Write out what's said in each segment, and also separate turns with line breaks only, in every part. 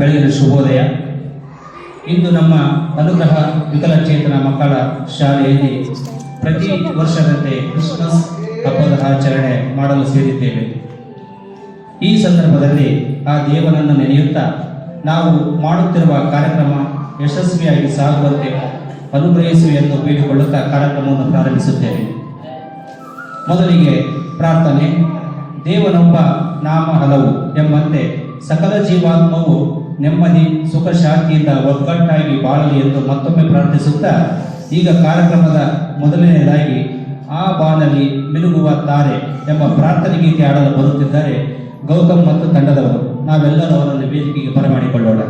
ಬೆಳಗಿನ ಶುಭೋದಯ. ಇಂದು ನಮ್ಮ ಅನುಗ್ರಹ ವಿಕಲಚೇತನ ಮಕ್ಕಳ ಶಾಲೆಯಲ್ಲಿ ಪ್ರತಿ ವರ್ಷದಂತೆ ಕ್ರಿಸ್ಮಸ್ ಹಬ್ಬದ ಆಚರಣೆ ಮಾಡಲು ಸೇರಿದ್ದೇವೆ. ಈ ಸಂದರ್ಭದಲ್ಲಿ ಆ ದೇವನನ್ನು ನೆನೆಯುತ್ತಾ ನಾವು ಮಾಡುತ್ತಿರುವ ಕಾರ್ಯಕ್ರಮ ಯಶಸ್ವಿಯಾಗಿ ಸಾಗುವಂತೆ ಅನುಗ್ರಹಿಸು ಎಂದು ಬೇಡಿಕೊಳ್ಳುತ್ತಾ ಕಾರ್ಯಕ್ರಮವನ್ನು ಪ್ರಾರಂಭಿಸುತ್ತೇವೆ. ಮೊದಲಿಗೆ ಪ್ರಾರ್ಥನೆ. ದೇವನೊಬ್ಬ ನಾಮ ಹಲವು ಎಂಬಂತೆ ಸಕಲ ಜೀವಾತ್ಮವು ನೆಮ್ಮದಿ ಸುಖ ಶಾಂತಿಯಿಂದ ಒಗ್ಗಟ್ಟಾಗಿ ಬಾಳಲಿ ಎಂದು ಮತ್ತೊಮ್ಮೆ ಪ್ರಾರ್ಥಿಸುತ್ತಾ ಈಗ ಕಾರ್ಯಕ್ರಮದ ಮೊದಲನೆಯದಾಗಿ ಆ ಬಾನಲ್ಲಿ ಮಿನುಗುವ ತಾರೆ ಎಂಬ ಪ್ರಾರ್ಥನೆ ಗೀತೆ ಆಡಲು ಬರುತ್ತಿದ್ದಾರೆ ಗೌತಮ್ ಮತ್ತು ತಂಡದವರು. ನಾವೆಲ್ಲರೂ ಅವರನ್ನು ವೇದಿಕೆಗೆ ಬರಮಾಡಿಕೊಳ್ಳೋಣ.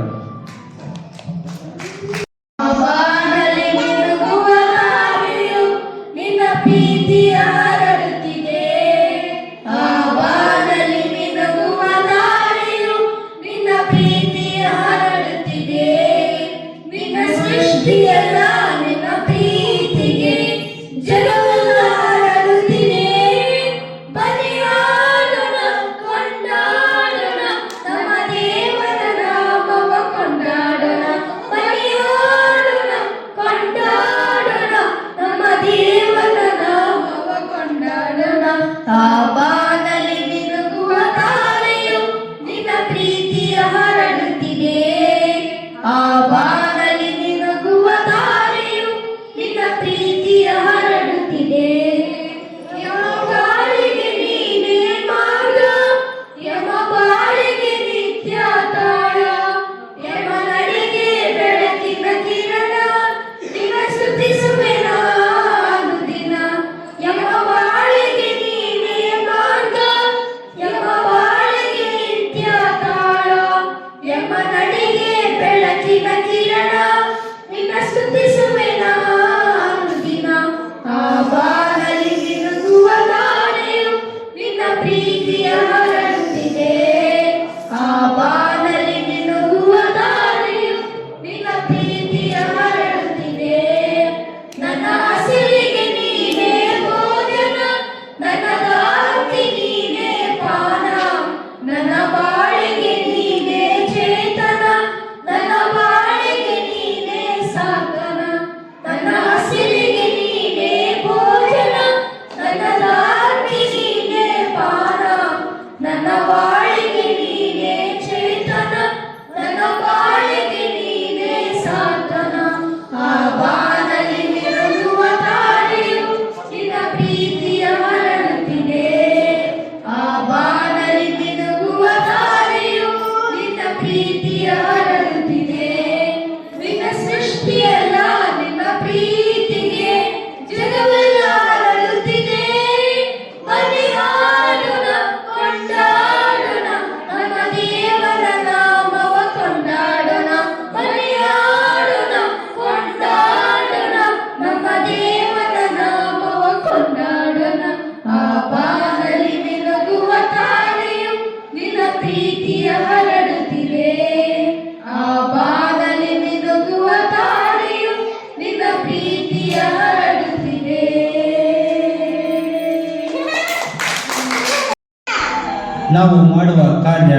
ನಾವು ಮಾಡುವ ಕಾರ್ಯ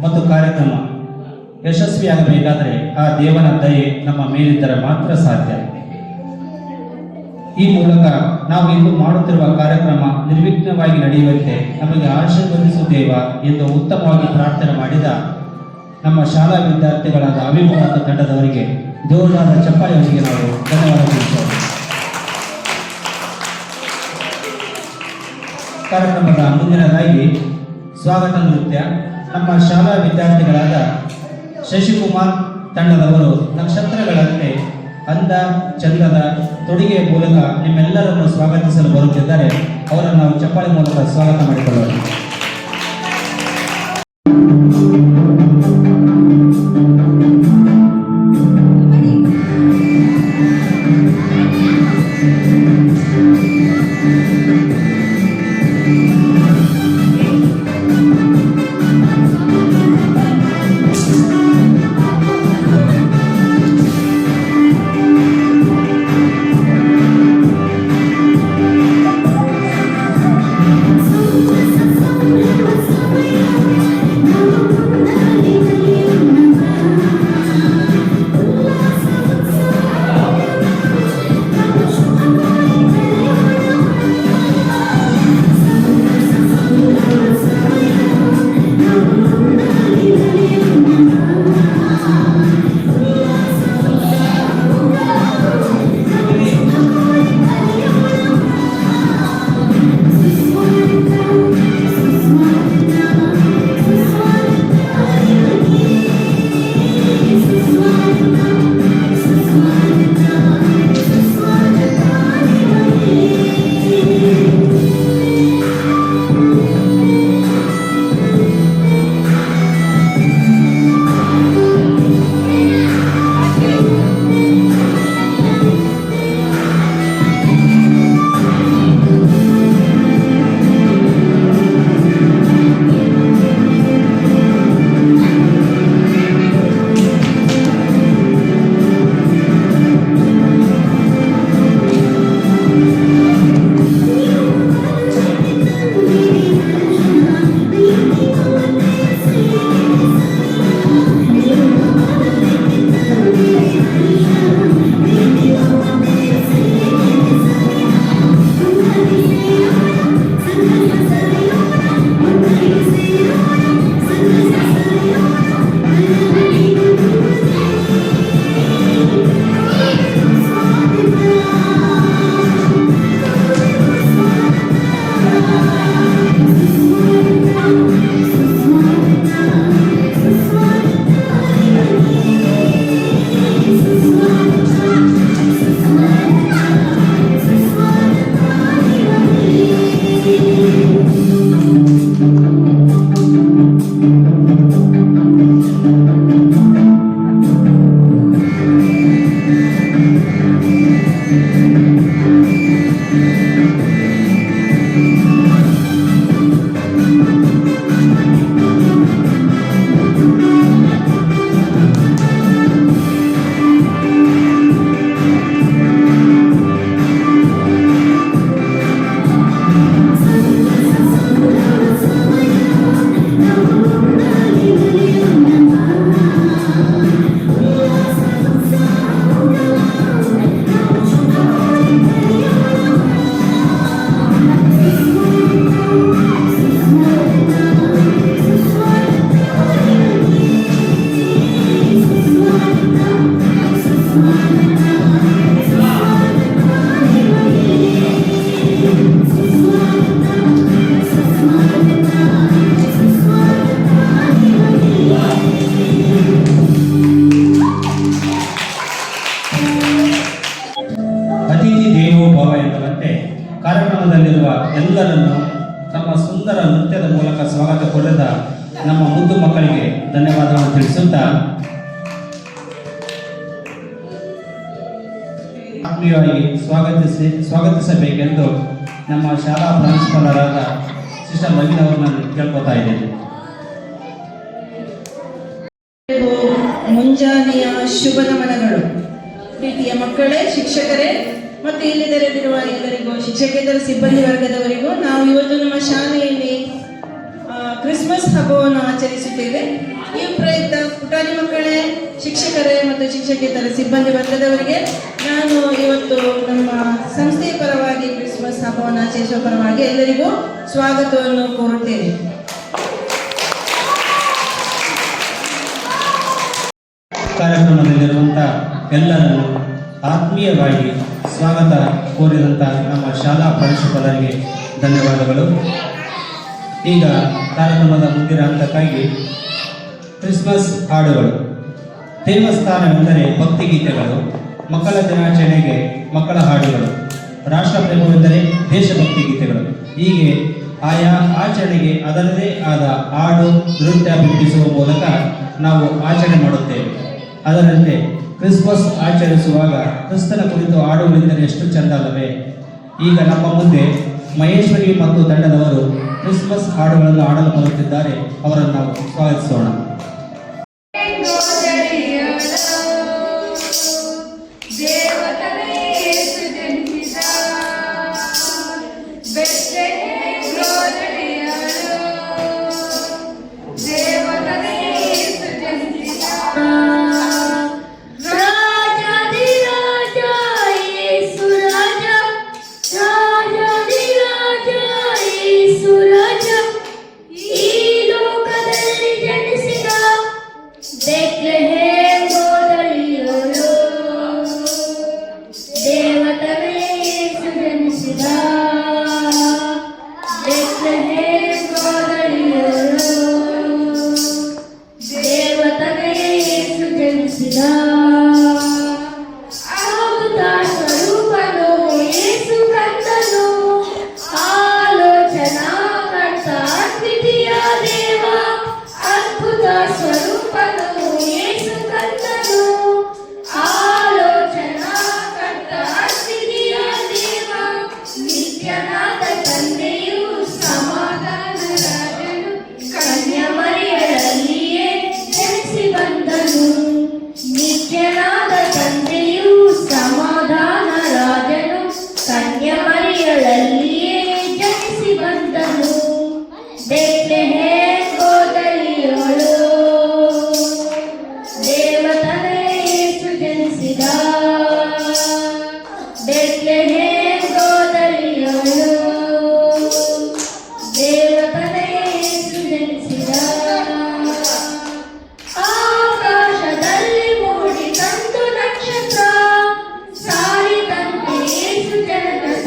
ಮತ್ತು ಕಾರ್ಯಕ್ರಮ ಯಶಸ್ವಿಯಾಗಬೇಕಾದರೆ ಆ ದೇವನ ದಯೆ ನಮ್ಮ ಮೇಲಿದ್ದರೆ ಮಾತ್ರ ಸಾಧ್ಯ. ಈ ಮೂಲಕ ನಾವು ಇಂದು ಮಾಡುತ್ತಿರುವ ಕಾರ್ಯಕ್ರಮ ನಿರ್ವಿಘ್ನವಾಗಿ ನಡೆಯುವಂತೆ ನಮಗೆ ಆಶೀರ್ವದಿಸು ದೇವ ಎಂದು ಉತ್ತಮವಾಗಿ ಪ್ರಾರ್ಥನೆ ಮಾಡಿದ ನಮ್ಮ ಶಾಲಾ ವಿದ್ಯಾರ್ಥಿಗಳಾದ ಅಭಿಮು ಮತ್ತು ತಂಡದವರಿಗೆ ಜೋರಾದ ಚಪ್ಪಾಳೆಯವರಿಗೆ ನಾವು ಧನ್ಯವಾದ ತಿಳಿಸೋಣ. ಕಾರ್ಯಕ್ರಮದ ಮುಂದಿನದಾಗಿ ಸ್ವಾಗತ ನೃತ್ಯ. ನಮ್ಮ ಶಾಲಾ ವಿದ್ಯಾರ್ಥಿಗಳಾದ ಶಶಿಕುಮಾರ್ ತಂಡದವರು ನಕ್ಷತ್ರಗಳಂತೆ ಅಂದ ಚಂದದ ತೊಡುಗೆಯ ಮೂಲಕ ನಿಮ್ಮೆಲ್ಲರನ್ನು ಸ್ವಾಗತಿಸಲು ಬರುತ್ತಿದ್ದಾರೆ. ಅವರನ್ನು ನಾವು ಚಪ್ಪಾಳೆ ಮೂಲಕ ಸ್ವಾಗತ ಮಾಡಿಕೊಳ್ಳೋಣ. ಮೂಲಕ ಸ್ವಾಗತ ಕೋರಿದ ನಮ್ಮ ಮುದ್ದು ಮಕ್ಕಳಿಗೆ ಧನ್ಯವಾದಗಳನ್ನು ತಿಳಿಸುತ್ತಾ ಆತ್ಮೀಯವಾಗಿ ಸ್ವಾಗತಿಸಬೇಕೆಂದು ನಮ್ಮ ಶಾಲಾ ಪ್ರಾಂಶುಪಾಲರಾದ ಸಿಸ್ಟರ್ ರವಿನವರನ್ನು ಕೇಳ್ಕೊತಾ ಇದ್ದೇನೆ.
ಮುಂಜಾನೆಯ ಶುಭ ನಮನಗಳು. ಪ್ರೀತಿಯ ಮಕ್ಕಳೇ, ಶಿಕ್ಷಕರೇ ಮತ್ತು ಇಲ್ಲಿ ತೆರೆದಿರುವ ಎಲ್ಲರಿಗೂ, ಶಿಕ್ಷಕೇತರ ಸಿಬ್ಬಂದಿ ವರ್ಗದವರಿಗೂ, ನಾವು ಇವತ್ತು ನಮ್ಮ ಶಾಲೆಯಲ್ಲಿ ಕ್ರಿಸ್ಮಸ್ ಹಬ್ಬವನ್ನು ಆಚರಿಸುತ್ತೇವೆ. ಈ ಪ್ರಯುಕ್ತ ಪುಟಾಣಿ ಮಕ್ಕಳೇ, ಶಿಕ್ಷಕರೇ ಮತ್ತು ಶಿಕ್ಷಕೇತರ ಸಿಬ್ಬಂದಿ ವರ್ಗದವರಿಗೆ ನಾನು ಇವತ್ತು ನಮ್ಮ ಸಂಸ್ಥೆಯ ಪರವಾಗಿ ಕ್ರಿಸ್ಮಸ್ ಹಬ್ಬವನ್ನು ಆಚರಿಸುವ ಪರವಾಗಿ ಎಲ್ಲರಿಗೂ ಸ್ವಾಗತವನ್ನು ಕೋರುತ್ತೇನೆ.
ಕಾರ್ಯಕ್ರಮದಲ್ಲಿರುವಂಥ ಎಲ್ಲರನ್ನು ಆತ್ಮೀಯವಾಗಿ ಸ್ವಾಗತ ಕೋರಿದಂಥ ನಮ್ಮ ಶಾಲಾ ಪ್ರಾಂಶುಪಾಲರಿಗೆ ಧನ್ಯವಾದಗಳು. ಈಗ ಕಾರ್ಯಕ್ರಮದ ಮುಂದಿನ ಹಂತಕ್ಕಾಗಿ ಕ್ರಿಸ್ಮಸ್ ಹಾಡುಗಳು. ದೇವಸ್ಥಾನವೆಂದರೆ ಭಕ್ತಿಗೀತೆಗಳು, ಮಕ್ಕಳ ದಿನಾಚರಣೆಗೆ ಮಕ್ಕಳ ಹಾಡುಗಳು, ರಾಷ್ಟ್ರಪ್ರೇಮವೆಂದರೆ ದೇಶಭಕ್ತಿ ಗೀತೆಗಳು. ಹೀಗೆ ಆಯಾ ಆಚರಣೆಗೆ ಅದರದೇ ಆದ ಹಾಡು ನೃತ್ಯ ಬಿಂಬಿಸುವ ಮೂಲಕ ನಾವು ಆಚರಣೆ ಮಾಡುತ್ತೇವೆ. ಅದರಂತೆ ಕ್ರಿಸ್ಮಸ್ ಆಚರಿಸುವಾಗ ಕ್ರಿಸ್ತನ ಕುರಿತು ಹಾಡುಗಳೆಂದರೆ ಎಷ್ಟು ಚೆಂದ ಅಲ್ಲವೇ? ಈಗ ನಮ್ಮ ಮುಂದೆ ಮಹೇಶ್ವರಿ ಮತ್ತು ತಂಡದವರು ಕ್ರಿಸ್ಮಸ್ ಹಾಡುಗಳನ್ನು ಹಾಡಲು ಬರುತ್ತಿದ್ದಾರೆ. ಅವರನ್ನು ನಾವು ಸ್ವಾಗತಿಸೋಣ.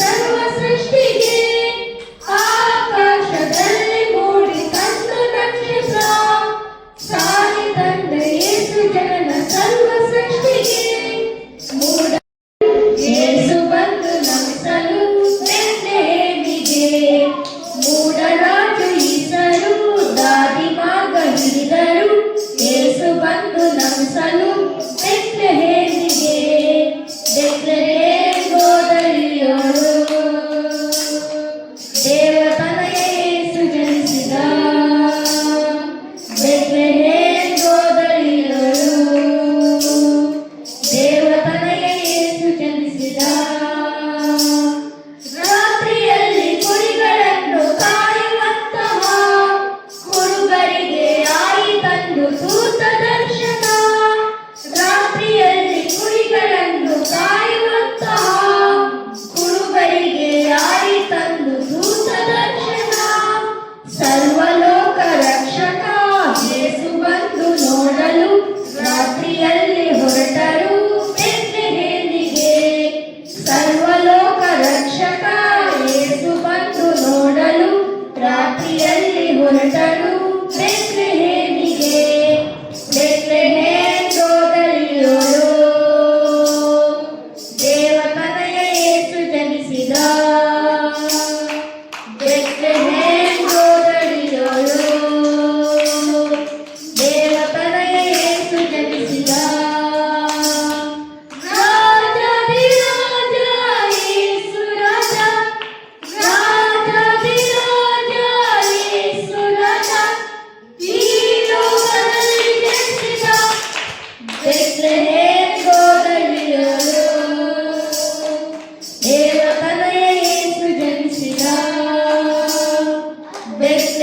ಸರ್ವ ಸೃಷ್ಟಿಗೆ ಆಕಾಶದಲ್ಲಿ ಮೂಡಿ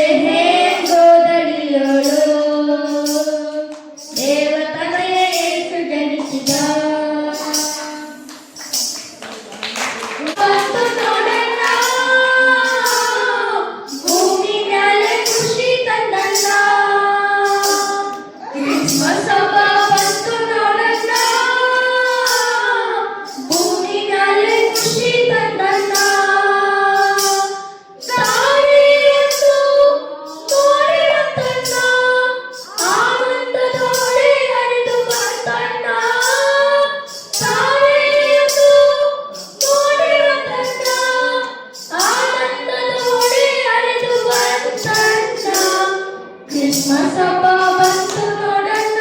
ಬೆತ್ಲೆಹೇಮ್ ದೇವತನಯ ಯೇಸು ಜನಿಸಿದ. ಬಂತು ನೋಡಣ್ಣ, ಭೂಮಿ ಮ್ಯಾಲೆ ಖುಷಿ ತಂದಣ್ಣ. ಕ್ರಿಸ್ಮಸ್ ಹಬ್ಬ ಬಂತು ನೋಡಣ್ಣ, ಭೂಮಿ ಮ್ಯಾಲೆ ಖುಷಿ ತಂದಣ್ಣ. ತಾಯಿಯಂದು ತೋರಿರಂತಣ್ಣ, ಆನಂದದೊಳೆ ಹರಿದು ಬಂತಣ್ಣ. ತಾಯಿಯಂದು ತೋರಿರಂತಣ್ಣ, ಆನಂದದೊಳೆ ಹರಿದು ಬಂತಣ್ಣ. ಕ್ರಿಸ್ಮಸ್ ಹಬ್ಬ ಬಂತು ನೋಡಣ್ಣ,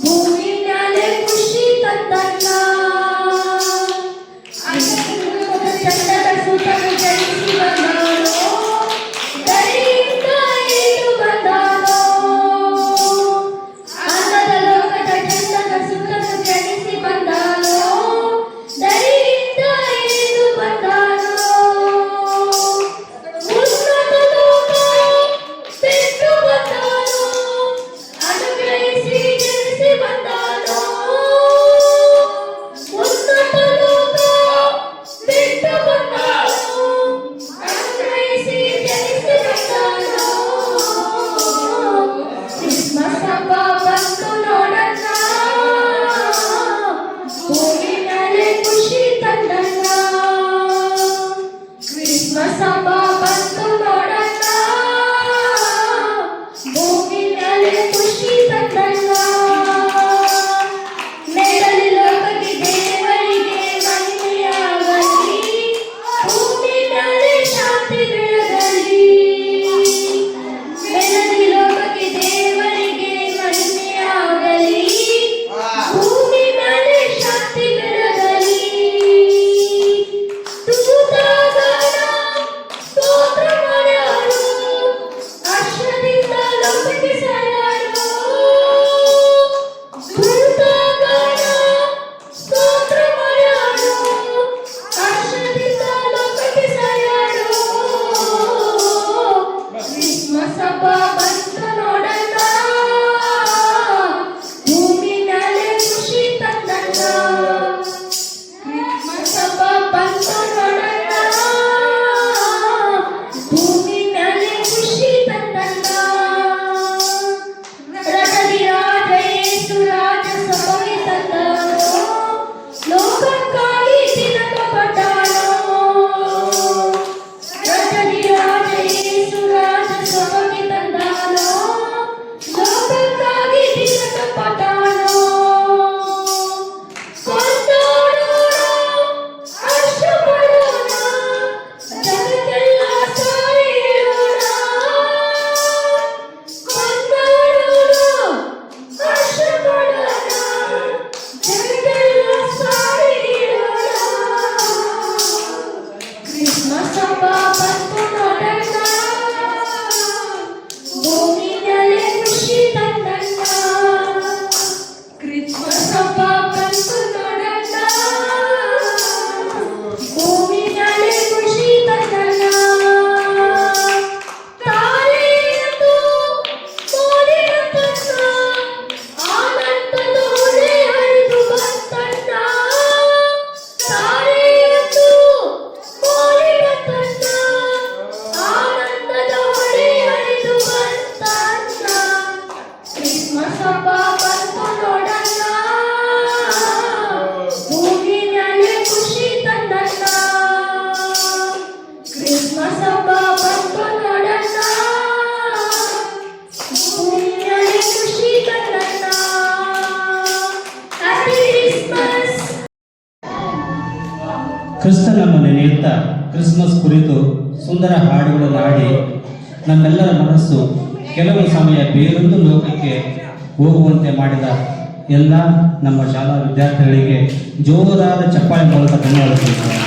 ಭೂಮಿ ಮ್ಯಾಲೆ ಖುಷಿ ತಂದಣ್ಣ. ಚಂದದ ಸುತನು ಜನಿಸಿ ಬಂದಾನೋ, ದಯೆಯಿಂದ ಇಳಿದು ಬಂದಾನೋ. ಅನ್ನದ ಲೋಕದ ಚಂದದ ಸುತನು ಜನಿಸಿ ಬಂದಾನೋ, ದಯೆಯಿಂದ ಇಳಿದು ಬಂದಾನೋ. ಉನ್ನತ ಲೋಕ ಬಿಟ್ಟು ಬಂದಾನೋ, ಅನುಗ್ರಹಿಸಿ ಜನಿಸಿ ಬಂದಾನೋ. ಉನ್ನತ ಲೋಕ ಬಿಟ್ಟು ಬಂದಾನೋ, ಅನುಗ್ರಹಿಸಿ ಜನಿಸಿ ಬಂದಾನೋ. ಕ್ರಿಸ್ಮಸ್ ಹಬ್ಬ ಬಂತು ನೋಡಣ್ಣ, ಭೂಮಿ ಮ್ಯಾಲೆ ಖುಷಿ ತಂದಣ್ಣ. ಕ್ರಿಸ್ಮಸ್ ಹಬ್ಬ ಬಂತು ನೋಡಣ್ಣ, ಭೂಮಿ ಮ್ಯಾಲೆ ಖುಷಿ ತಂದಣ್ಣ. ಮೇಲಲ್ಲಿ ಲೋಕಕ್ಕೆ ದೇವರಿಗೆ ಮಹಿಮೆಯಾಗಲಿ, ಭೂಮಿ ಮ್ಯಾಲೆ ಶಾಂತಿ ಬೆಳಗಲಿ. ಮೇಲಲ್ಲಿ ಲೋಕಕ್ಕೆ ದೇವರಿಗೆ ಮಹಿಮೆಯಾಗಲಿ, ಭೂಮಿ ಮ್ಯಾಲೆ ಶಾಂತಿ ಬೆಳಗಲಿ. ದೂತಗಣ ಸ್ತೋತ್ರ ಮಾಡ್ಯಾರು, ಹರ್ಷದಿಂದ ಲೋಕಕ್ಕೆ ಸಾರಾರು. ದೂತಗಣ ಸ್ತೋತ್ರ ಮಾಡ್ಯಾರು, ಹರ್ಷದಿಂದ ಲೋಕಕ್ಕೆ ಸಾರಾರು. ಕ್ರಿಸ್ಮಸ್ ಹಬ್ಬ ಬಂತು ನೋಡಣ್ಣ, ಭೂಮಿ ಮ್ಯಾಲೆ ಖುಷಿ ತಂದಣ್ಣ. ಕ್ರಿಸ್ಮಸ್ ಹಬ್ಬ ಬಂತು ನೋಡಣ್ಣ, ಭೂಮಿ ಮ್ಯಾಲೆ ಖುಷಿ ತಂದಣ್ಣ. ರಥದಿ ರಾಜ ಯೇಸು ರಾಜ ಸಭೆಗೆ ತಂದಾನೋ, ಲೋಕಕ್ಕಾಗಿ ತಿನ್ನಲ್ಪಟ್ಟಾನೋ. ರಥದಿ ರಾಜ ಯೇಸು ರಾಜ ಸಭೆಗೆ ತಂದಾನೋ, ಲೋಕಕ್ಕಾಗಿ ತಿನ್ನಲ್ಪಟ್ಟಾನೋ. ಕೊಂಡಾಡೋಣ, ಹರ್ಷಪಡೋಣ, ಜಗಕ್ಕೆಲ್ಲ ಸಾರಿ ಹೇಳೋಣ. ಕೊಂಡಾಡೋಣ, ಹರ್ಷಪಡೋಣ, ಜಗಕ್ಕೆಲ್ಲ ಸಾರಿ ಹೇಳೋಣ. ಕ್ರಿಸ್ಮಸ್ ಹಬ್ಬ ಬಂತು ನೋಡಣ್ಣ, ಭೂಮಿ ಮ್ಯಾಲೆ ಖುಷಿ ತಂದಣ್ಣ. ಕ್ರಿಸ್ಮಸ್ ಹಬ್ಬ ಬಂತು ನೋಡಣ್ಣ, ಭೂಮಿ ಮ್ಯಾಲೆ ಖುಷಿ ತಂದಣ್ಣ. ತಾಯಿಯಂದು ತೋರಿರಂತಣ್ಣ, ಆನಂದದೊಳೆ ಹರಿದು ಬಂತಣ್ಣ. ತಾಯಿಯಂದು ತೋರಿರಂತಣ್ಣ, ಆನಂದದೊಳೆ ಹರಿದು ಬಂತಣ್ಣ. ಕ್ರಿಸ್ಮಸ್ ಹಬ್ಬ ಬಂತು ನೋಡಣ್ಣ, ಭೂಮಿ ಮ್ಯಾಲೆ ಖುಷಿ ತಂದಣ್ಣ. ಕ್ರಿಸ್ಮಸ್ ಹಬ್ಬ ಬಂತು ನೋಡಣ್ಣ, ಭೂಮಿ ಮ್ಯಾಲೆ ಖುಷಿ ತಂದಣ್ಣ. Happy Christmas.
ಕ್ರಿಸ್ತನನ್ನು ನೆನೆಯುತ್ತಾ ಕ್ರಿಸ್ಮಸ್ ಕುರಿತು ಸುಂದರ ಹಾಡುಗಳನ್ನು ಹಾಡಿ ನಮ್ಮೆಲ್ಲರ ಮನಸ್ಸು ಕೆಲವು ಸಮಯ ಬೇರೊಂದು ಲೋಕಕ್ಕೆ ಹೋಗುವಂತೆ ಮಾಡಿದ ಎಲ್ಲ ನಮ್ಮ ಶಾಲಾ ವಿದ್ಯಾರ್ಥಿಗಳಿಗೆ ಜೋರಾದ ಚಪ್ಪಾಳೆ ಮೂಲಕ ಧನ್ಯವಾದಗಳು.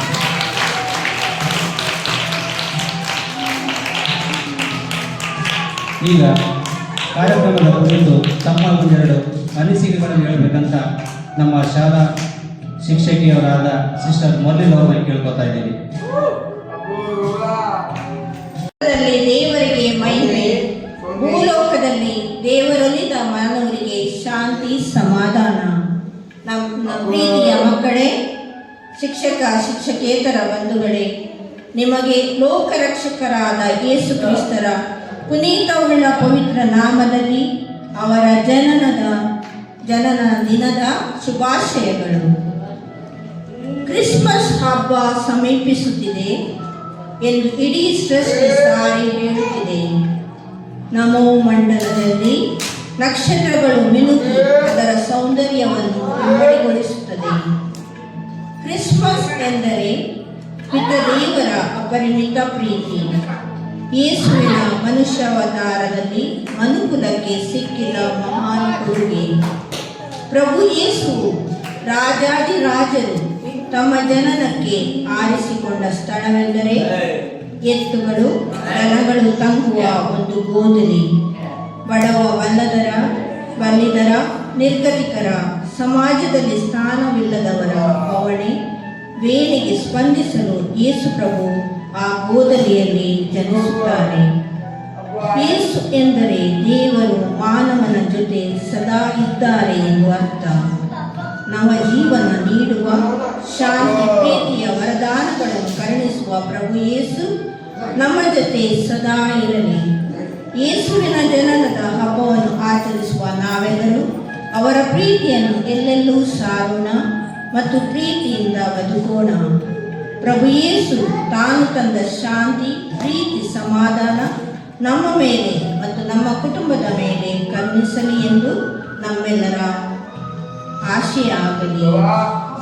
ಈಗ ಕಾರ್ಯಕ್ರಮದ ಕುರಿತು ತಮ್ಮ ಒಂದೆರಡು ಅನಿಸಿಕೆಗಳನ್ನು ಹೇಳಬೇಕಂತ ನಮ್ಮ ಶಾಲಾ ಶಿಕ್ಷಕಿಯವರಾದ ಸಿಸ್ಟರ್ ಮೊದಲಿನ ಅವರನ್ನು ಕೇಳ್ಕೊತಾ ಇದ್ದೀವಿ.
ಪರಲೋಕದಲ್ಲಿ ದೇವರಿಗೆ ಮಹಿಮೆ, ಭೂಲೋಕದಲ್ಲಿ ದೇವರೊಲಿದ ಮಾನವರಿಗೆ ಶಾಂತಿ ಸಮಾಧಾನ. ನಮ್ಮ ಪ್ರೀತಿಯ ಮಕ್ಕಳೇ, ಶಿಕ್ಷಕ ಶಿಕ್ಷಕೇತರ ಬಂಧುಗಳೇ, ನಿಮಗೆ ಲೋಕರಕ್ಷಕರಾದ ಯೇಸು ಕ್ರಿಸ್ತರ ಪುನೀತವುಳ್ಳ ಪವಿತ್ರ ನಾಮದಲ್ಲಿ ಅವರ ಜನನ ದಿನದ ಶುಭಾಶಯಗಳು. ಕ್ರಿಸ್ಮಸ್ ಹಬ್ಬ ಸಮೀಪಿಸುತ್ತಿದೆ ಎಂದು ಇಡೀ ಸೃಷ್ಟಿ ಸಾರಿ ಹೇಳುತ್ತಿದೆ. ನಮೋ ಮಂಡಲದಲ್ಲಿ ನಕ್ಷತ್ರಗಳು ಮಿನುಗಿ ಅದರ ಸೌಂದರ್ಯವನ್ನು ಇಮ್ಮಡಿಗೊಳಿಸುತ್ತದೆ. ಕ್ರಿಸ್ಮಸ್ ಎಂದರೆ ಪಿತೃದೇವರ ಅಪರಿಮಿತ ಪ್ರೀತಿ. ಯೇಸುವಿನ ಮನುಷ್ಯಾವತಾರದಲ್ಲಿ ಮನುಕುಲಕ್ಕೆ ಸಿಕ್ಕಿದ ಮಹಾನ್ ಕೊಡುಗೆ. ಪ್ರಭು ಯೇಸುವು ರಾಜಾದಿರಾಜರು ತಮ್ಮ ಜನನಕ್ಕೆ ಆರಿಸಿಕೊಂಡ ಸ್ಥಳವೆಂದರೆ ಎತ್ತುಗಳು ದನಗಳು ತಂಗುವ ಒಂದು ಗೋದಲಿ. ಬಡವ ಬಲ್ಲಿದರ ನಿರ್ಗತಿಕರ, ಸಮಾಜದಲ್ಲಿ ಸ್ಥಾನವಿಲ್ಲದವರ ಬವಣೆ ವೇಳೆಗೆ ಸ್ಪಂದಿಸಲು ಯೇಸು ಪ್ರಭು ಆ ಗೋದಲಿಯಲ್ಲಿ ಜನಿಸುತ್ತಾರೆ. ಯೇಸು ಎಂದರೆ ದೇವರು ಮಾನವನ ಜೊತೆ ಸದಾ ಇದ್ದಾರೆ ಎಂದು ಅರ್ಥ. ನವ ಜೀವನ ನೀಡುವ, ಶಾಂತಿ ಪ್ರೀತಿಯ ವರದಾನಗಳನ್ನು ಕರುಣಿಸುವ ಪ್ರಭು ಯೇಸು ನಮ್ಮ ಜೊತೆ ಸದಾ ಇರಲಿ. ಯೇಸುವಿನ ಜನನದ ಹಬ್ಬವನ್ನು ಆಚರಿಸುವ ನಾವೆಲ್ಲರೂ ಅವರ ಪ್ರೀತಿಯನ್ನು ಎಲ್ಲೆಲ್ಲೂ ಸಾರೋಣ ಮತ್ತು ಪ್ರೀತಿಯಿಂದ ಬದುಕೋಣ. ಪ್ರಭು ಯೇಸು ತಾನು ತಂದ ಶಾಂತಿ, ಪ್ರೀತಿ, ಸಮಾಧಾನ ನಮ್ಮ ಮೇಲೆ ಮತ್ತು ನಮ್ಮ ಕುಟುಂಬದ ಮೇಲೆ ಕರುಣಿಸಲಿ ಎಂದು ನಮ್ಮೆಲ್ಲರ ಆಶಯ ಆಗಲಿ.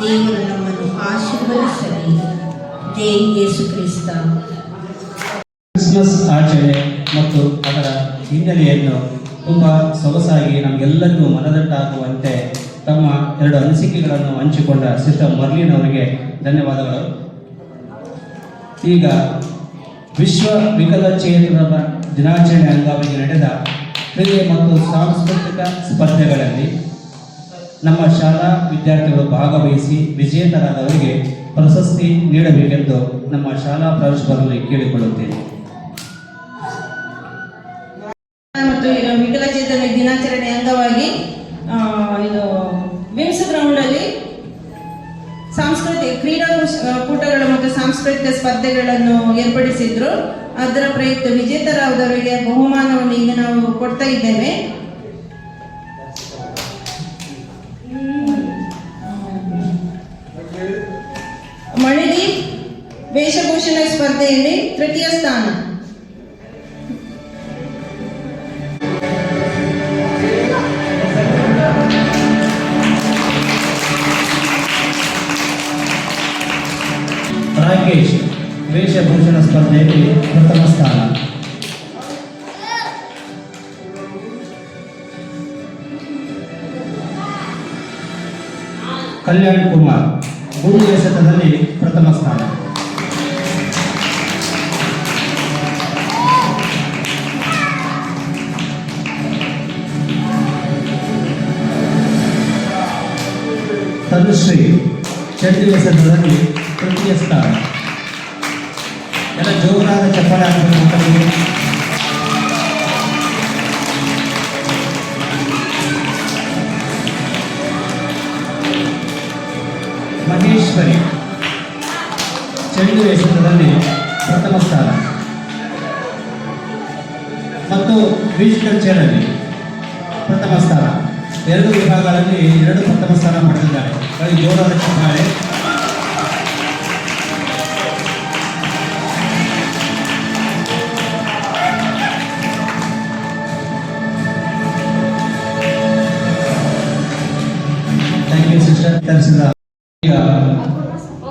ದೇವರು ನಮ್ಮನ್ನು ಆಶೀರ್ವದಿಸಲಿ. ಜೈ ಯೇಸು ಕ್ರಿಸ್ತ.
ಕ್ರಿಸ್ಮಸ್ ಆಚರಣೆ ಮತ್ತು ಅದರ ಹಿನ್ನೆಲೆಯನ್ನು ತುಂಬ ಸೊಗಸಾಗಿ ನಮಗೆಲ್ಲರಿಗೂ ಮನದಟ್ಟಾಗುವಂತೆ ತಮ್ಮ 2 ಅನಿಸಿಕೆಗಳನ್ನು ಹಂಚಿಕೊಂಡ ಸಿಸ್ಟರ್ ಮರ್ಲಿನ್ ಅವರಿಗೆ ಧನ್ಯವಾದಗಳು. ಈಗ ವಿಶ್ವ ವಿಕಲಚೇತನರ ದಿನಾಚರಣೆ ಅಂಗವಾಗಿ ನಡೆದ ಕ್ರೀಡೆ ಮತ್ತು ಸಾಂಸ್ಕೃತಿಕ ಸ್ಪರ್ಧೆಗಳಲ್ಲಿ ನಮ್ಮ ಶಾಲಾ ವಿದ್ಯಾರ್ಥಿಗಳು ಭಾಗವಹಿಸಿ ವಿಜೇತರಾದವರಿಗೆ ಪ್ರಶಸ್ತಿ ನೀಡಬೇಕೆಂದು ನಮ್ಮ ಶಾಲಾ ಪ್ರಾಂಶುಪಾಲರಲ್ಲಿ ಕೇಳಿಕೊಳ್ಳುತ್ತೇನೆ.
ಮತ್ತು ವಿಕಲಚೇತನ ದಿನಾಚರಣೆ ಅಂಗವಾಗಿ ಇದು ವಿಮ್ಸ್ ಗ್ರೌಂಡಲ್ಲಿ ಸಾಂಸ್ಕೃತಿಕ ಕ್ರೀಡಾಕೂಟಗಳು ಮತ್ತು ಸಾಂಸ್ಕೃತಿಕ ಸ್ಪರ್ಧೆಗಳನ್ನು ಏರ್ಪಡಿಸಿದ್ರು. ಅದರ ಪ್ರಯುಕ್ತ ವಿಜೇತರಾದವರಿಗೆ ಬಹುಮಾನವನ್ನು ಈಗ ನಾವು ಕೊಡ್ತಾ ಇದ್ದೇವೆ. ಮಣಿದೀಪ್ ವೇಷಭೂಷಣ ಸ್ಪರ್ಧೆಯಲ್ಲಿ 3ಯ ಸ್ಥಾನ.
ರಾಕೇಶ್ ವೇಷಭೂಷಣ ಸ್ಪರ್ಧೆಯಲ್ಲಿ 1ಮ ಸ್ಥಾನ. ಕಲ್ಯಾಣ್ ಕುಮಾರ್ ಗುಂಡು ಎಸೆತದಲ್ಲಿ 1ಮ ಸ್ಥಾನ. ತನುಶ್ರೀ ಚೆಂಡು ಎಸೆತದಲ್ಲಿ 3ಯ ಸ್ಥಾನ. ಎಲ್ಲ ಜೋರಾದ ಚಪ್ಪಾಳೆ ಹಾಕಬೇಕು. ಮಹೇಶ್ವರಿ ಚೆಂಡು ಎಸೆತದಲ್ಲಿ 1ಮ ಸ್ಥಾನ ಮತ್ತು ಬೀಚ್ ಕಲ್ಚರಲ್ಲಿ 1ಮ ಸ್ಥಾನ. 2 ವಿಭಾಗಗಳಲ್ಲಿ 2 1ಮ ಸ್ಥಾನ ಪಡೆದಿದ್ದಾರೆ. ಜೋರಾದ ಚಪ್ಪಾಳೆ. Thank you sister. ಈಗ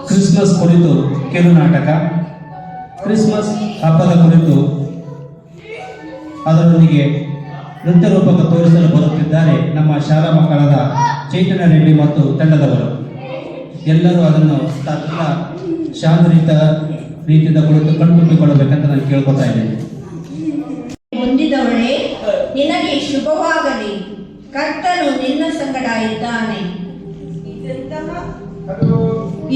ಕ್ರಿಸ್ಮಸ್ ಕುರಿತು ಕಿರು ನಾಟಕ, ಕ್ರಿಸ್ಮಸ್ ಹಬ್ಬದ ಕುರಿತು ಅದರೊಂದಿಗೆ ನೃತ್ಯ ರೂಪಕ ತೋರಿಸಲು ಬರುತ್ತಿದ್ದಾರೆ ನಮ್ಮ ಶಾಲಾ ಮಕ್ಕಳಾದ ಚೈತನ್ಯ ರೆಡ್ಡಿ ಮತ್ತು ತಂಡದವರು. ಎಲ್ಲರೂ ಅದನ್ನು ತನ್ನ ಶಾಂತ ರೀತಿಯಿಂದ ಕುಳಿತು ಕಣ್ತುಂಬಿಕೊಳ್ಳಬೇಕಂತ ನಾನು ಕೇಳ್ಕೊತಾ ಇದ್ದೇನೆ.
ಹೊಂದಿದವಳೇ, ನಿನಗೆ ಶುಭವಾಗಲಿ, ಕರ್ತನು ನಿನ್ನ ಸಂಗಡ ಇದ್ದಾನೆ.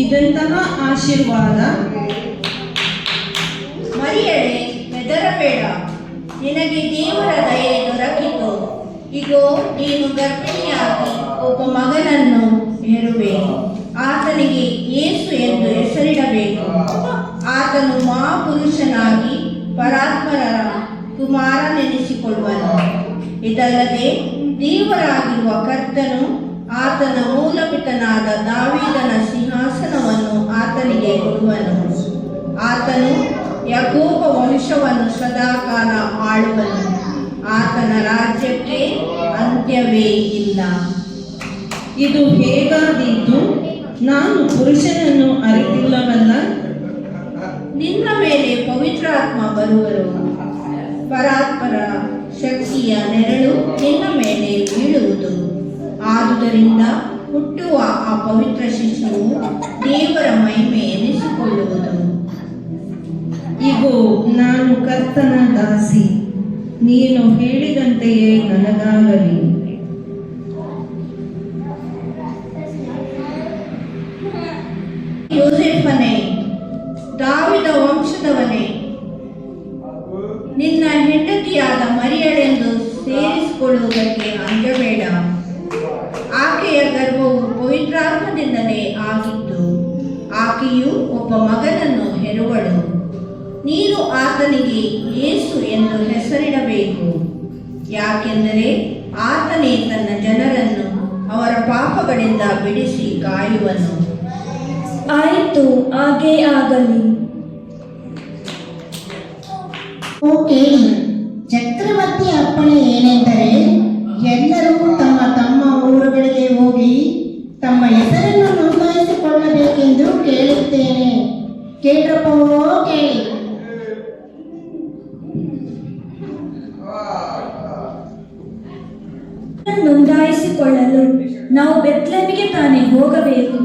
ಇದಂತಹ ಆಶೀರ್ವಾದ
ಮರಿಯಳೆ, ಹೆದರಬೇಡ, ನಿನಗೆ ದೇವರ ದಯೆ ದೊರಕಿತು. ಇಗೋ, ನೀನು ಗರ್ಭಿಣಿಯಾಗಿ ಒಬ್ಬ ಮಗನನ್ನು ಹೆರುವೆ. ಆತನಿಗೆ ಯೇಸು ಎಂದು ಹೆಸರಿಡಬೇಕು. ಆತನು ಮಹಾಪುರುಷನಾಗಿ ಪರಾತ್ಪರರ ಕುಮಾರನೆನಿಸಿಕೊಳ್ಳುವನು. ಇದಲ್ಲದೆ ದೇವರಾಗಿರುವ ಕರ್ತನು ಆತನ ಮೂಲಪಿತನಾದ ದಾವೀದನ ಸಿಂಹಾಸನವನ್ನು ಆತನಿಗೆ ಕೊಡುವನು. ಆತನು ಯಾಕೋಬ ವಂಶವನ್ನು ಸದಾಕಾಲ ಆಳುವನು. ಆತನ ರಾಜ್ಯಕ್ಕೆ ಅಂತ್ಯವೇ ಇಲ್ಲ.
ಇದು ಹೇಗಾದೀತು? ನಾನು ಪುರುಷನನ್ನು ಅರಿತಿಲ್ಲವಲ್ಲ.
ನಿನ್ನ ಮೇಲೆ ಪವಿತ್ರಾತ್ಮ ಬರುವರು. ಪರಾತ್ಪರ ಶಕ್ತಿಯ ನೆರಳು ನಿನ್ನ ಮೇಲೆ ಬೀಳುವುದು. ಆದುದರಿಂದ ಹುಟ್ಟುವ ಆ ಪವಿತ್ರ ಶಿಶುವು ದೇವರ ಮಹಿಮೆ ಎನಿಸಿಕೊಳ್ಳುವುದು.
ಇಗೋ, ನಾನು ಕರ್ತನ ದಾಸಿ, ನೀನು ಹೇಳಿದಂತೆಯೇ ನನಗಾಗಲಿ.
ಯೋಸೇಫನೇ, ದಾವಿದ ವಂಶದವನೇ, ನಿನ್ನ ಹೆಂಡತಿಯಾದ ಮರಿಯಳೆಂದು ಸೇರಿಸಿಕೊಳ್ಳುವುದಕ್ಕೆ ಅಂಜಬೇಡ. ಆಕೆಯ ಗರ್ಭವು ಪವಿತ್ರಾತ್ಮದಿಂದಲೇ ಆಗಿದ್ದು, ಆಕೆಯು ಒಬ್ಬ ಮಗನನ್ನು ಹೆರುವಳು. ನೀನು ಆತನಿಗೆ ಯೇಸು ಎಂದು ಹೆಸರಿಡಬೇಕು. ಯಾಕೆಂದರೆ ಆತನೇ ತನ್ನ ಜನರನ್ನು ಅವರ ಪಾಪಗಳಿಂದ ಬಿಡಿಸಿ ಕಾಯುವನು.
ಆಯಿತು, ಹಾಗೇ ಆಗಲಿ.
ಓ ಕೇಳಿ, ಚಕ್ರವರ್ತಿ ಅಪ್ಪಣೆ ಏನೆಂದರೆ ಎಲ್ಲರೂ ತಮ್ಮ ತಮ್ಮ ಊರುಗಳಿಗೆ ಹೋಗಿ ತಮ್ಮ ಹೆಸರನ್ನು ನೋಂದಾಯಿಸಿಕೊಳ್ಳಬೇಕೆಂದು ಕೇಳುತ್ತೇನೆ. ಕೇಳ್ರಪ್ಪೋ ಕೇಳಿ.
ನೋಂದಾಯಿಸಿಕೊಳ್ಳಲು ನಾವು ಬೆತ್ಲೆಹೇಮಿಗೆ ತಾನೇ ಹೋಗಬೇಕು?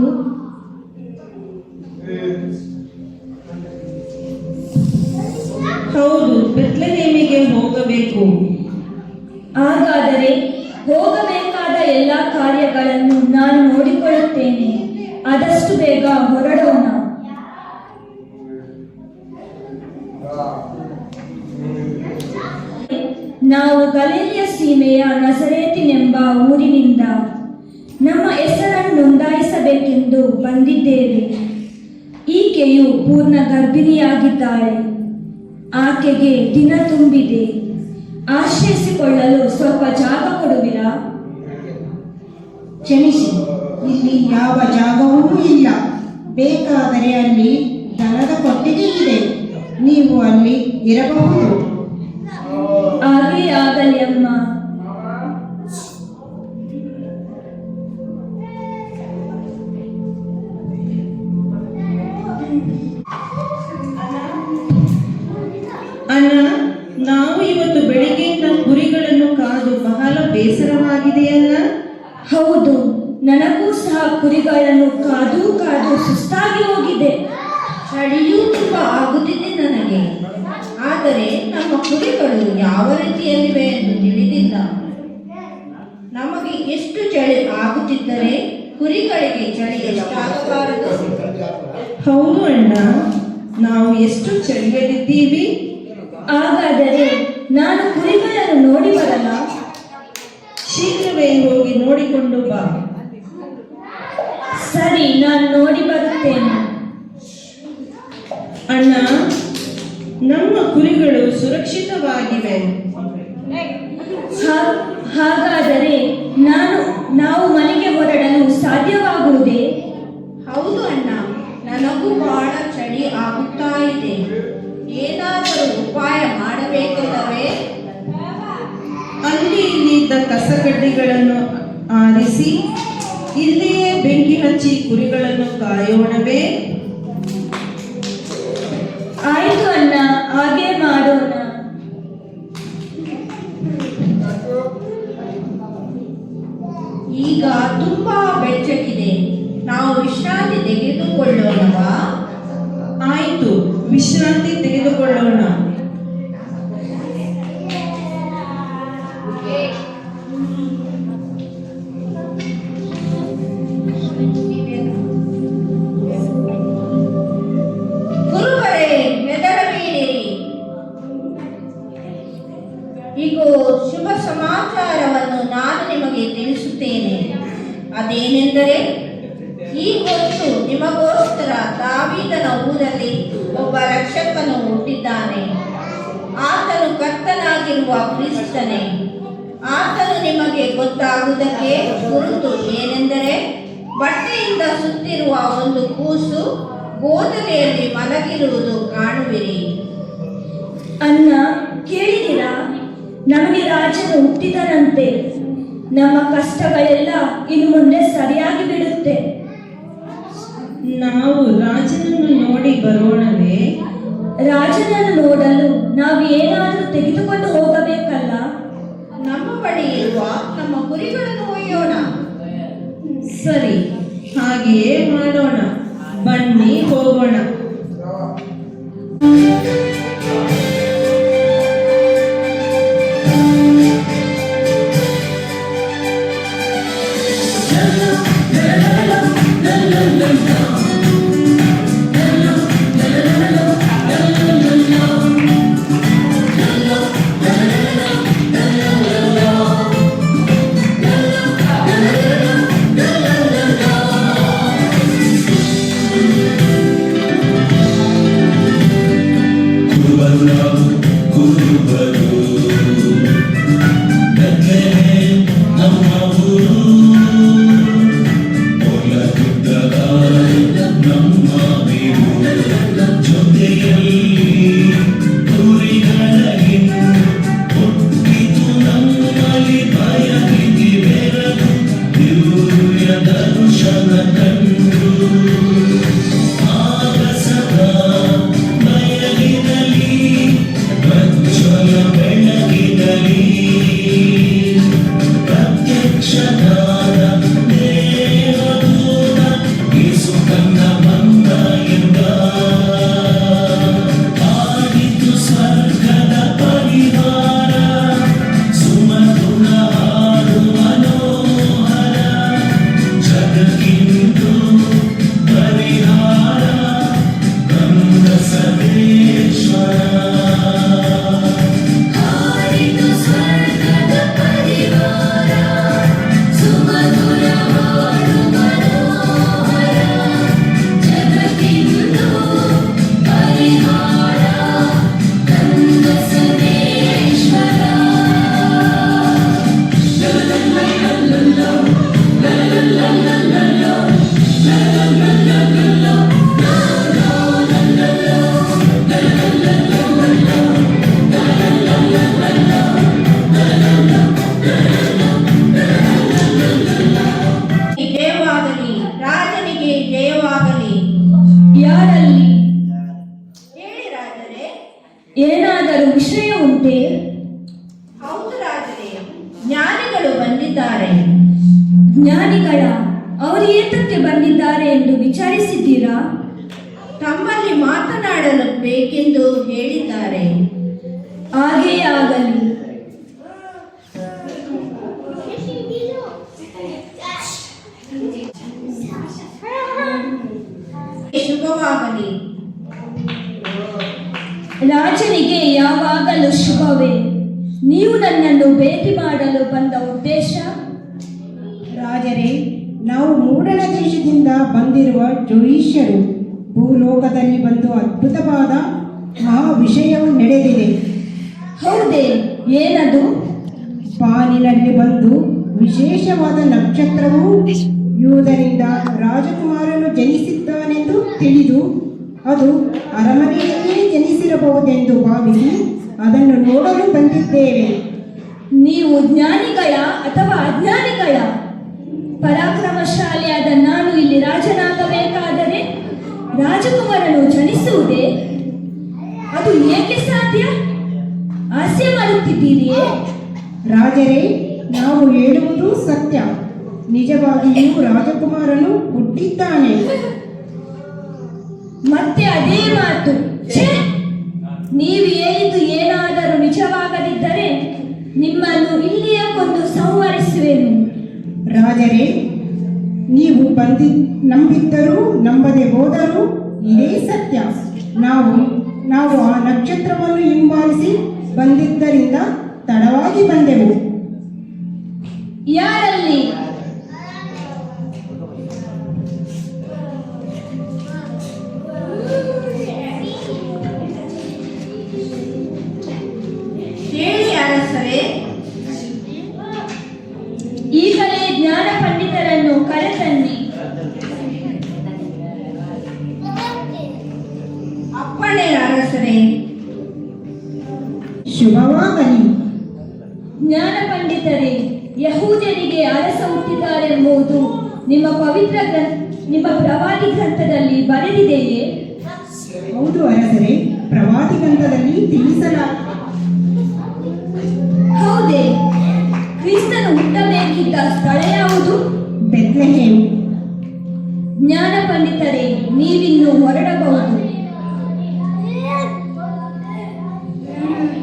ಹೌದು, ಬೆತ್ಲೆಹೇಮಿಗೆ ಹೋಗಬೇಕು.
ಹಾಗಾದರೆ ಹೋಗಬೇಕಾದ ಎಲ್ಲ ಕಾರ್ಯಗಳನ್ನು ನಾನು ನೋಡಿಕೊಳ್ಳುತ್ತೇನೆ. ಆದಷ್ಟು ಬೇಗ ಹೊರಡೋಣ. ನಾವು ಗಲಿಲಿಯ ಸೀಮೆಯ ನಜರೇತಿನೆಂಬ ಊರಿನಿಂದ ನಮ್ಮ ಹೆಸರನ್ನು ನೋಂದಾಯಿಸಬೇಕೆಂದು ಬಂದಿದ್ದೇವೆ. ಈಕೆಯು ಪೂರ್ಣ ಗರ್ಭಿಣಿಯಾಗಿದ್ದಾಳೆ. ಆಕೆಗೆ ದಿನ ತುಂಬಿದೆ. ಆಶ್ರಯಿಸಿಕೊಳ್ಳಲು ಸ್ವಲ್ಪ ಜಾಗ ಕೊಡುವಿರಾ?
ಕ್ಷಮಿಸಿ, ಇಲ್ಲಿ ಯಾವ ಜಾಗವೂ ಇಲ್ಲ. ಬೇಕಾದರೆ ಅಲ್ಲಿ ದನದ ಕೊಟ್ಟಿಗೆ ಇದೆ, ನೀವು ಅಲ್ಲಿ ಇರಬಹುದು.
ಹಾಗೇ ಆಗಲಿ ಅಮ್ಮ.
ಅಣ್ಣ, ನಾವು ಇವತ್ತು ಬೆಳಿಗ್ಗೆಯಿಂದ ಕುರಿಗಳನ್ನು ಕಾದು ಬಹಳ ಬೇಸರವಾಗಿದೆಯಲ್ಲ?
ಹೌದು, ನನಗೂ ಸಹ ಕುರಿಗಳನ್ನು ಕಾದು ಕಾದು ಸುಸ್ತಾಗಿ ಹೋಗಿದೆ.
ಚಳಿಯೂ ತುಂಬ ಆಗುತ್ತಿದೆ ನನಗೆ. ಆದರೆ ನಮ್ಮ ಕುರಿಗಳು ಯಾವ ರೀತಿಯಲ್ಲಿವೆ ಎಂದು ತಿಳಿದಿಲ್ಲ. ನಮಗೆ ಎಷ್ಟು ಚಳಿ ಆಗುತ್ತಿದ್ದರೆ ಕುರಿಗಳಿಗೆ ಚಳಿ ಎಷ್ಟಾಗಬಾರದು?
ಹೌದು ಅಣ್ಣ, ನಾವು ಎಷ್ಟು ಚಳಿಯಲ್ಲಿದ್ದೀವಿ.
ಹಾಗಾದರೆ ನಾನು ಕುರಿಗಳನ್ನು ನೋಡಿ ಬರಲ್ಲ?
ಶೀಘ್ರವೇ ಹೋಗಿ ನೋಡಿಕೊಂಡು ಬಾ.
ಸರಿ, ನಾನು ನೋಡಿ ಬರುತ್ತೇನೆ.
ಅಣ್ಣ, ನಮ್ಮ ಕುರಿಗಳು ಸುರಕ್ಷಿತವಾಗಿವೆ.
ಹಾಗಾದರೆ ನಾವು ಮನೆಗೆ ಹೊರಡಲು ಸಾಧ್ಯವಾಗುವುದೇ?
ಹೌದು ಅಣ್ಣ, ನನಗೂ ಬಹಳ ಚಳಿ ಆಗುತ್ತಾ ಇದೆ. ಏನಾದರೂ ಉಪಾಯ ಮಾಡಬೇಕಲ್ಲವೇ?
ಅಲ್ಲಿ ಇಲ್ಲಿದ್ದ ಕಸಗಡ್ಡೆಗಳನ್ನು ಆರಿಸಿ ಇಲ್ಲಿಯೇ ಬೆಂಕಿ ಹಚ್ಚಿ ಕುರಿಗಳನ್ನು ಕಾಯೋಣವೇ?
ಆಯಿತು ಅಣ್ಣ, ಹಾಗೆ ಮಾಡೋಣ.
ಈಗ ತುಂಬಾ ಬೆಚ್ಚಗಿದೆ. ನಾವು ವಿಶ್ರಾಂತಿ ತೆಗೆದುಕೊಳ್ಳೋಣವಾ?
ಆಯಿತು, ವಿಶ್ರಾಂತಿ ತೆಗೆದುಕೊಳ್ಳೋಣ.
ಗುರುಗಳೇ, ಹೆದರಬೇಡಿರಿ. ಇಗೋ ಶುಭ ಸಮಾಚಾರವನ್ನು ನಾನು ನಿಮಗೆ ತಿಳಿಸುತ್ತೇನೆ. ಅದೇನೆಂದರೆ, ಈ ಹೊತ್ತು ನಿಮಗೋಸ್ಕರ ದಾವೀದನ ಊರಲ್ಲಿ ಒಬ್ಬ ರಕ್ಷಕನು ಹುಟ್ಟಿದ್ದಾನೆ. ಆತನು ಕರ್ತನಾಗಿರುವ ಕ್ರಿಸ್ತನೇ. ಆತನು ನಿಮಗೆ ಗೊತ್ತಾಗುವುದಕ್ಕೆ ಗುರುತು ಏನೆಂದರೆ, ಬಟ್ಟೆಯಿಂದ ಸುತ್ತಿರುವ ಒಂದು ಕೂಸು ಗೋದಲೆಯಲ್ಲಿ ಮಲಗಿರುವುದು ಕಾಣುವಿರಿ.
ಅನ್ನ ಕೇಳಿದಿರಾ? ನಮಗೆ ರಾಜನು ಹುಟ್ಟಿದನಂತೆ. ನಮ್ಮ ಕಷ್ಟಗಳೆಲ್ಲ ಇನ್ನು ಮುಂದೆ ಸರಿಯಾಗಿ ಬಿಡುತ್ತೆ.
ನಾವು ರಾಜನನ್ನು ನೋಡಿ ಬರೋಣವೇ?
ರಾಜನನ್ನು ನೋಡಲು ನಾವು ಏನಾದರೂ ತೆಗೆದುಕೊಂಡು ಹೋಗಬೇಕಲ್ಲ.
ನಮ್ಮ ಬಳಿ ಇರುವ ನಮ್ಮ ಕುರಿಗಳನ್ನು ಒಯ್ಯೋಣ.
ಸರಿ, ಹಾಗೆಯೇ ಮಾಡೋಣ. ಬನ್ನಿ ಹೋಗೋಣ.
ಜಯವಾಗಲಿ, ರಾಜನಿಗೆ ಜಯವಾಗಲಿ.
ಯಾರಲ್ಲಿ?
ಹೇಳಿ ರಾಜರೇ.
ಏನಾದರೂ ವಿಷಯ ಉಂಟೆ?
ಹೌದು ರಾಜರೇ, ಜ್ಞಾನಿಗಳು ಬಂದಿದ್ದಾರೆ.
ಜ್ಞಾನಿಗಳ? ಅವರು ಏತಕ್ಕೆ ಬಂದಿದ್ದಾರೆ ಎಂದು ವಿಚಾರಿಸಿದ್ದೀರಾ?
ತಮ್ಮಲ್ಲಿ ಮಾತನಾಡಲು ಬೇಕೆಂದು ಹೇಳಿದ್ದಾರೆ.
ಹಾಗೆಯೇ ಆಗಲಿ.
ಶುಭವಾಗಲಿ.
ರಾಜನಿಗೆ ಯಾವಾಗಲೂ ಶುಭವೇ. ನೀವು ನನ್ನನ್ನು ಭೇಟಿ ಮಾಡಲು ಬಂದ ಉದ್ದೇಶ?
ರಾಜರೇ, ನಾವು ಮೂಡಣ ದೇಶದಿಂದ ಬಂದಿರುವ ಜ್ಯೋತಿಷ್ಯರು. ಭೂಲೋಕದಲ್ಲಿ ಬಂದು ಅದ್ಭುತವಾದ ಆ ವಿಷಯವು ನಡೆದಿದೆ.
ಹೌದೇ? ಏನದು?
ಬಾನಿನಲ್ಲಿ ಬಂದು ವಿಶೇಷವಾದ ನಕ್ಷತ್ರವು ಯೂದನಿಂದ ರಾಜಕುಮಾರನು ಜನಿಸಿದ್ದಾನೆಂದು ತಿಳಿದು ಅದು ಅರಮನೆಯಲ್ಲೇ ಜನಿಸಿರಬಹುದೆಂದು ಭಾವಿಸಿ ಅದನ್ನು ನೋಡಲು ಬಂದಿದ್ದೇವೆ.
ನೀವು ಜ್ಞಾನಿಗಳ ಅಥವಾ ಅಜ್ಞಾನಿಗಳ? ಪರಾಕ್ರಮಶಾಲಿಯಾದ ನಾನು ಇಲ್ಲಿ ರಾಜನಾಗಬೇಕಾದರೆ ರಾಜಕುಮಾರನು ಜನಿಸುವುದೇ? ಅದು ಏಕೆ ಸಾಧ್ಯ? ಹಾಸ್ಯ ಮಾಡುತ್ತಿದ್ದೀರಿಯೇ?
ರಾಜರೇ, ನಾವು ಹೇಳುವುದು ಸತ್ಯ. ನಿಜವಾಗಿಯೂ ರಾಜಕುಮಾರನು ಹುಟ್ಟಿದ್ದಾನೆ.
ಮತ್ತೆ ಅದೇ ಮಾತು. ಛೇ! ನೀವು ಹೇಳಿದ್ದು ಏನಾದರೂ ನಿಜವಾಗದಿದ್ದರೆ ನಿಮ್ಮನ್ನು ಇಲ್ಲಿಯೇ ಕೊಂದು ಸಂಹರಿಸುವೆನು.
ರಾಜರೇ, ನೀವು ನಂಬಿದ್ದರೂ ನಂಬದೆ ಹೋದರೂ ಇದೇ ಸತ್ಯ. ನಾವು ಆ ನಕ್ಷತ್ರವನ್ನು ಹಿಂಬಾಲಿಸಿ ಬಂದಿದ್ದರಿಂದ ತಡವಾಗಿ ಬಂದೆವು.
ಯಾರಲ್ಲಿ?
ಹೇಳಿ ಅರಸರೇ.
ಈಗಲೇ ಜ್ಞಾನ ಪಂಡಿತರನ್ನು ಕರೆತನ್ನಿ.
ಅಪ್ಪಣೆ ಅರಸರೇ.
ಶುಭವಾಗಲಿ.
ಜ್ಞಾನ ಪಂಡಿತರೇ, ಯಹೂದ್ಯರಿಗೆ ಅರಸ ಹುಟ್ಟಿದ್ದಾರೆಂಬುದು ನಿಮ್ಮ ಪ್ರವಾದಿ ಗ್ರಂಥದಲ್ಲಿ ಬರೆದಿದೆಯೇ?
ಹೌದು ಅರಸರೇ, ಪ್ರವಾದಿ ಗ್ರಂಥದಲ್ಲಿ ತಿಳಿಸಲಾಗಿದೆ.
ಹೌದೇ? ಕ್ರಿಸ್ತನು ಹುಟ್ಟಬೇಕಿದ್ದ ಸ್ಥಳ ಯಾವುದು?
ಬೆತ್ಲೆಹೇಮ್.
ಜ್ಞಾನ ಪಂಡಿತರೇ, ನೀವಿನ್ನು ಹೊರಡಬಹುದು.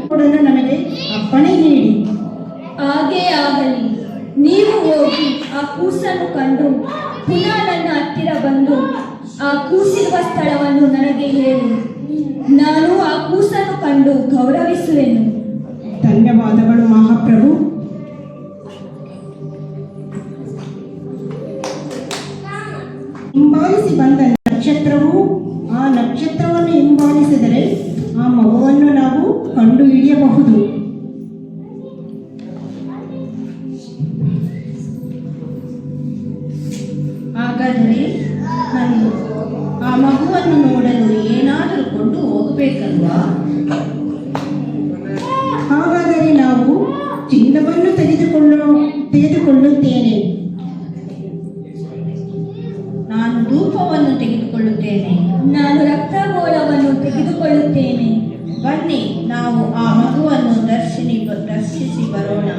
ನೋಡಲು ನಮಗೆ ಅಪ್ಪಣೆ ನೀಡಿ.
ಹಾಗೇ ಆಗಲಿ. ನೀವು ಹೋಗಿ ಆ ಕೂಸನ್ನು ಕಂಡು ಪುನಃ ನನ್ನ ಹತ್ತಿರ ಬಂದು ಆ ಕೂಸಿರುವ ಸ್ಥಳವನ್ನು ನನಗೆ ಹೇಳಿ. ನಾನು ಆ ಕೂಸನ್ನು ಕಂಡು ಗೌರವಿಸುವೆನು.
ಧನ್ಯವಾದಗಳು ಮಹಾಪ್ರಭು. ಹಿಂಬಾಲಿಸಿ ಬಂದ ನಕ್ಷತ್ರವು ಆ ನಕ್ಷತ್ರವನ್ನು ಹಿಂಬಾಲಿಸಿದರೆ ಆ ಮಗುವನ್ನು ನಾವು ಕಂಡು ಹಿಡಿಯಬಹುದು.
ಹಾಗಾದರೆ ನಾನು ಆ ಮಗುವನ್ನು ನೋಡಲು ಏನಾದರೂ ಕೊಂಡು ಹೋಗಬೇಕಲ್ವಾ?
ಹಾಗಾದರೆ ನಾವು ಚಿನ್ನವನ್ನು ತೆಗೆದುಕೊಳ್ಳುತ್ತೇನೆ.
ನಾನು ಧೂಪವನ್ನು ತೆಗೆದುಕೊಳ್ಳುತ್ತೇನೆ.
ನಾನು ರಕ್ತಗೋಳವನ್ನು ತೆಗೆದುಕೊಳ್ಳುತ್ತೇನೆ.
ಬನ್ನಿ, ನಾವು ಆ ಮಗುವನ್ನು ದರ್ಶಿಸಿ ಬರೋಣ.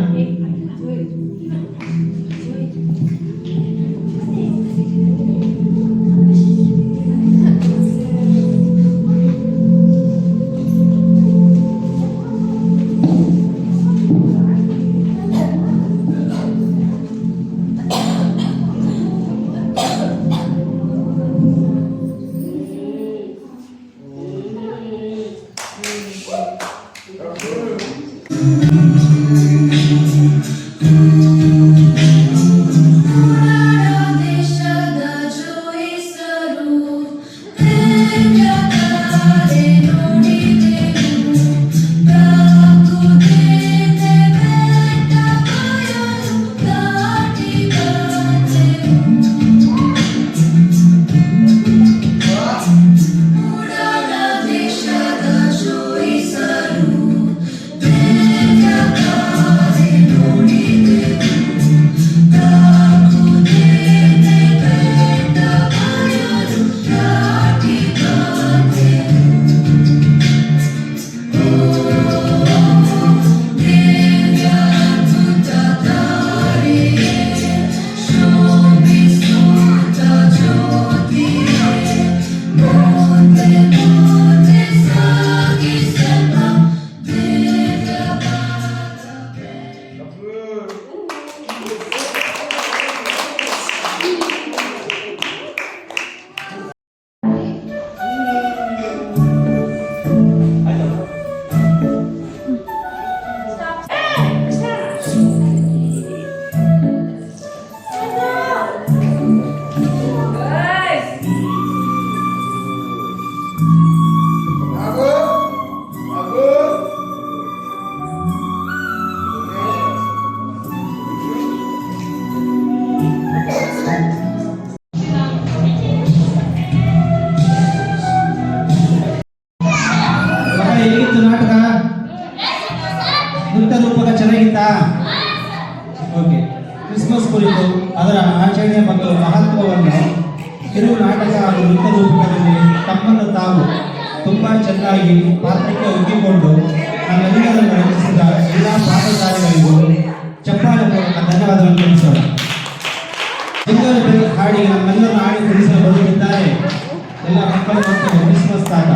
ಹೇಗಿತ್ತು ನಾಟಕ? ನೃತ್ಯ ರೂಪಕ ಚೆನ್ನಾಗಿತ್ತಾ? ಓಕೆ. ಕ್ರಿಸ್ಮಸ್ ಕುರಿತು ಅದರ ಆಚರಣೆ ಮತ್ತು ಮಹತ್ವವನ್ನು ಕಿರು ನಾಟಕ ಹಾಗೂ ನೃತ್ಯ ರೂಪಕದಲ್ಲಿ ತಮ್ಮನ್ನು ತಾವು ತುಂಬಾ ಚೆನ್ನಾಗಿ ಪಾತ್ರಕ್ಕೆ ಒಗ್ಗಿಕೊಂಡು ನಮ್ಮೆಲ್ಲರನ್ನು ರಂಜಿಸಿದ ಎಲ್ಲ ಪಾತ್ರಧಾರಿಗಳಿಗೂ ಚಪ್ಪಾಳೆ ಮೂಲಕ ಧನ್ಯವಾದಗಳನ್ನು ತಿಳಿಸೋಣ. ಸಿಂಗಲ್ ಬೆಲ್ ಹಾಡಿಗೆ ನಮ್ಮೆಲ್ಲರನ್ನು ಹಾಡಿ ತಿಳಿಸಲು ಬರುತ್ತಿದ್ದಾರೆ ಎಲ್ಲ ಮಕ್ಕಳು ಮತ್ತು ಕ್ರಿಸ್ಮಸ್ ತಾತ.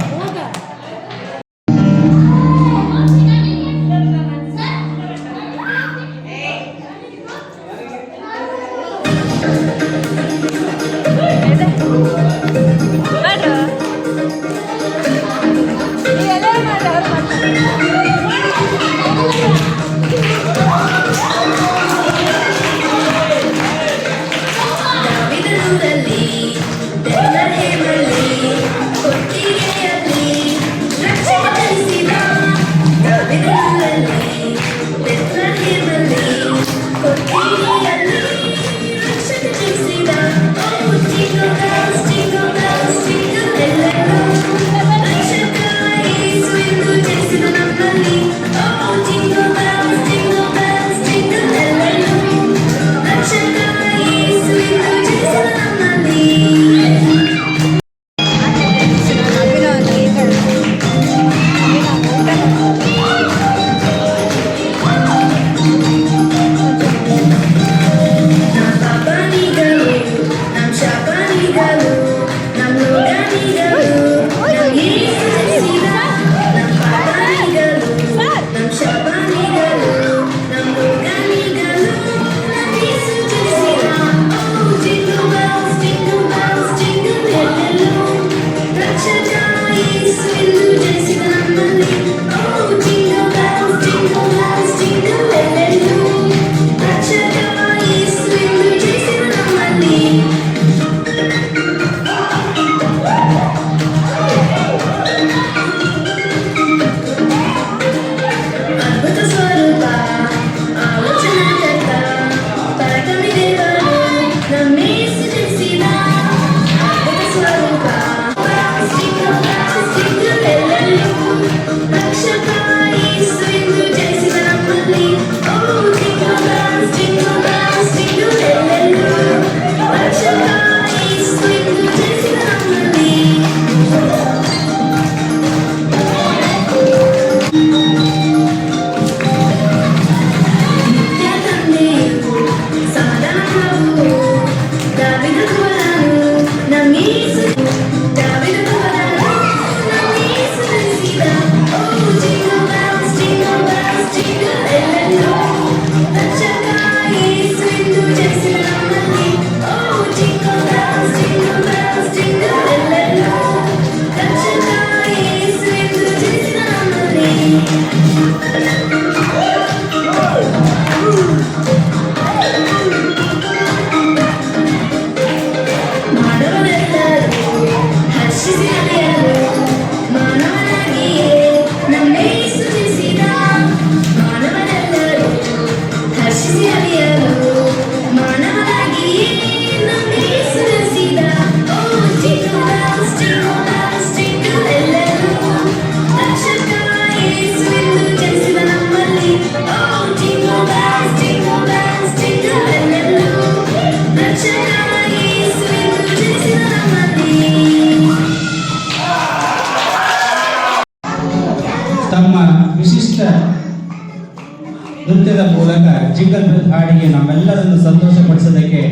ನೃತ್ಯದ ಮೂಲಕ ಜಿಂಗಲ್ ಬೆಲ್ ಹಾಡಿಗೆ ನಮ್ಮೆಲ್ಲರನ್ನು ಸಂತೋಷಪಡಿಸೋದಕ್ಕೆ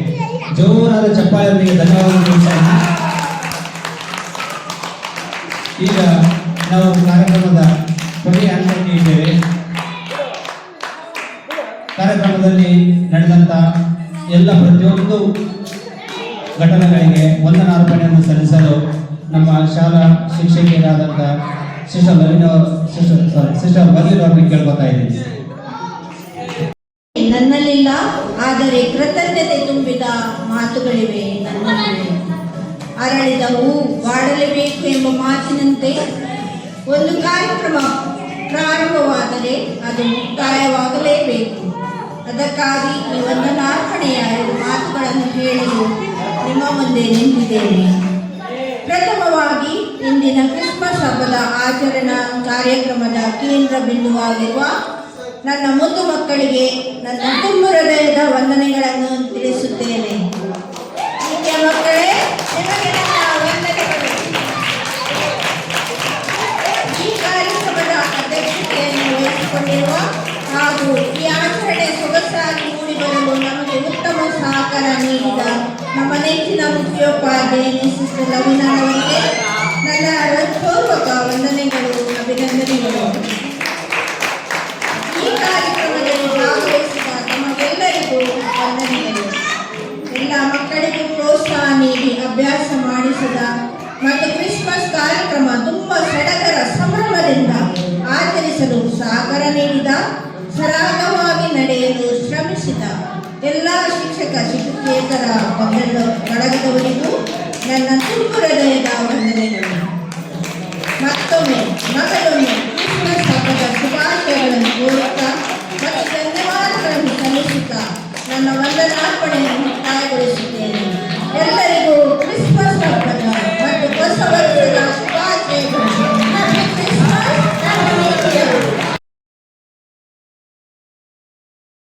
ಜೋರಾದ ಚಪ್ಪಾಳೆಯೊಂದಿಗೆ ಧನ್ಯವಾದ ತಿಳಿಸೋಣ. ಈಗ ನಾವು ಕಾರ್ಯಕ್ರಮದ ಕೊನೆಯ ಹಂತಕ್ಕೆ ಇದ್ದೇವೆ. ಕಾರ್ಯಕ್ರಮದಲ್ಲಿ ನಡೆದಂತ ಎಲ್ಲ ಪ್ರತಿಯೊಂದು ಘಟನೆಗಳಿಗೆ ವಂದನಾರ್ಪಣೆಯನ್ನು ಸಲ್ಲಿಸಲು ನಮ್ಮ ಶಾಲಾ ಶಿಕ್ಷಕಿಯರಾದಂಥ ಸಿಸ್ಟರ್ ಬಲೀರ್ ಅವರಿಗೆ ಕೇಳ್ಕೊತಾ ಇದ್ದೀನಿ.
ನನ್ನಲ್ಲಿಲ್ಲ, ಆದರೆ ಕೃತಜ್ಞತೆ ತುಂಬಿದ ಮಾತುಗಳಿವೆ ನನ್ನಲ್ಲಿವೆ. ಅರಳಿದ ಹೂ ಬಾಡಲೇಬೇಕು ಎಂಬ ಮಾತಿನಂತೆ ಒಂದು ಕಾರ್ಯಕ್ರಮ ಪ್ರಾರಂಭವಾದರೆ ಅದು ಮುಕ್ತಾಯವಾಗಲೇಬೇಕು. ಅದಕ್ಕಾಗಿ ಈ ವಂದನಾರ್ಪಣೆಯ 2 ಮಾತುಗಳನ್ನು ಹೇಳಲು ನಿಮ್ಮ ಮುಂದೆ ನಿಂತಿದ್ದೇನೆ. ಪ್ರಥಮವಾಗಿ, ಇಂದಿನ ಕ್ರಿಸ್ಮಸ್ ಹಬ್ಬದ ಆಚರಣಾ ಕಾರ್ಯಕ್ರಮದ ಕೇಂದ್ರ ಬಿಂದುವಾಗಿರುವ ನನ್ನ ಮುದ್ದು ಮಕ್ಕಳಿಗೆ ನನ್ನ ತುಂಬ ಹೃದಯದ ವಂದನೆಗಳನ್ನು ತಿಳಿಸುತ್ತೇನೆ. ಪ್ರೀತಿಯ ಮಕ್ಕಳೇ, ನಿಮಗೆ ನನ್ನ ವಂದನೆಗಳು. ಈ ಕಾರ್ಯಕ್ರಮದ ಅಧ್ಯಕ್ಷತೆಯನ್ನು ವಹಿಸಿಕೊಂಡಿರುವ ಹಾಗೂ ಈ ಆಚರಣೆ ಸೊಗಸಾಗಿ ಮೂಡಿಬರಲು ನಮಗೆ ಉತ್ತಮ ಸಹಕಾರ ನೀಡಿದ ನಮ್ಮ ನೆಚ್ಚಿನ ಮುಖ್ಯೋಪಾಧ್ಯಾಯ ಸಿಸ್ಟರ್ ಲವೀನಾ ಅವರಿಗೆ ನನ್ನ ಹೃತ್ಪೂರ್ವಕ ವಂದನೆಗಳು, ಅಭಿನಂದನೆಗಳು. ಈ ಕಾರ್ಯಕ್ರಮದಲ್ಲಿ ಭಾಗವಹಿಸಿದ ತಮಗೆಲ್ಲರಿಗೂ ವಂದನೆಗಳು. ಎಲ್ಲ ಮಕ್ಕಳಿಗೂ ಪ್ರೋತ್ಸಾಹ ನೀಡಿ ಅಭ್ಯಾಸ ಮಾಡಿಸಿದ ಮತ್ತು ಕ್ರಿಸ್ಮಸ್ ಕಾರ್ಯಕ್ರಮ ತುಂಬ ಸಡಗರ ಸಂಭ್ರಮದಿಂದ ಆಚರಿಸಲು ಸಹಕಾರ ನೀಡಿದ, ಸರಾಗವಾಗಿ ನಡೆಯಲು ಶ್ರಮಿಸಿದ ಎಲ್ಲ ಶಿಕ್ಷಕ ಶಿಕ್ಷಕೇತರ ಬಳಗದವರಿಗೂ ನನ್ನ ತುಂಬ ಹೃದಯದ ವಂದನೆಗಳು. ಮತ್ತೊಮ್ಮೆ ಮಗಳೊಮ್ಮೆ